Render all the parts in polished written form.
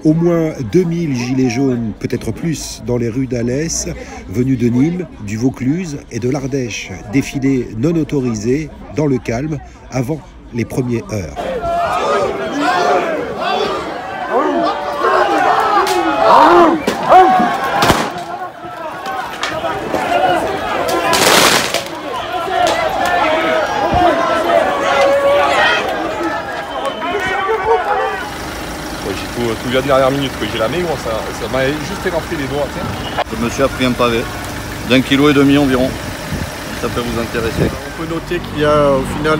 Au moins 2000 gilets jaunes, peut-être plus, dans les rues d'Alès, venus de Nîmes, du Vaucluse et de l'Ardèche. Défilé non autorisé, dans le calme, avant les premières heures. Tout vient de dernière minute, j'ai la main, ça m'a juste élargi les doigts. Tiens. Le monsieur a pris un pavé d'1,5 kg environ, si ça peut vous intéresser. On peut noter qu'il y a au final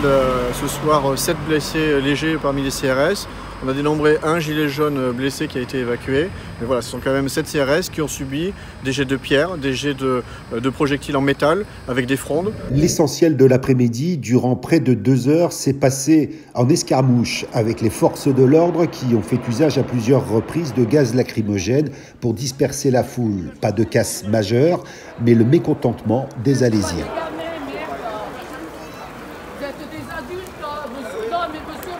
ce soir 7 blessés légers parmi les CRS. On a dénombré un gilet jaune blessé qui a été évacué. Mais voilà, ce sont quand même 7 CRS qui ont subi des jets de pierre, des jets de projectiles en métal avec des frondes. L'essentiel de l'après-midi, durant près de 2 heures, s'est passé en escarmouche avec les forces de l'ordre qui ont fait usage à plusieurs reprises de gaz lacrymogène pour disperser la foule. Pas de casse majeure, mais le mécontentement des Alésiens. Vous êtes des adultes, là. Non, mais monsieur,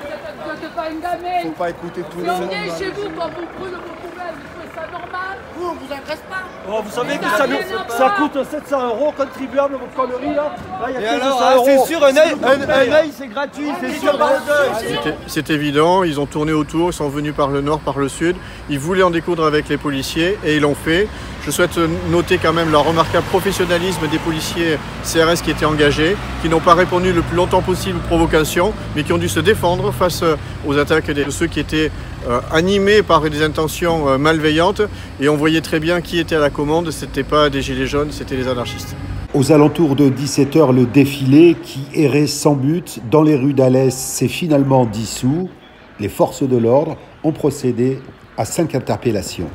vous n'êtes pas une gamine. Faut pas écouter tout le monde. Si on vient chez vous quand vous brûlez vos poubelles, vous trouvez ça normal? Vous, on vous agresse pas. Oh, vous savez que ça coûte 700 € contribuable, votre connerie là. Là, il y a que 200 €. C'est sûr, un œil c'est gratuit, c'est sûr. C'est évident, ils ont tourné autour, ils sont venus par le nord, par le sud. Ils voulaient en découdre avec les policiers et ils l'ont fait. Je souhaite noter quand même le remarquable professionnalisme des policiers CRS qui étaient engagés, qui n'ont pas répondu le plus longtemps possible aux provocations, mais qui ont dû se défendre face aux attaques de ceux qui étaient animés par des intentions malveillantes. Et on voyait très bien qui était à la commande, ce n'était pas des gilets jaunes, c'était les anarchistes. Aux alentours de 17 h, le défilé qui errait sans but dans les rues d'Alès s'est finalement dissous. Les forces de l'ordre ont procédé à 5 interpellations.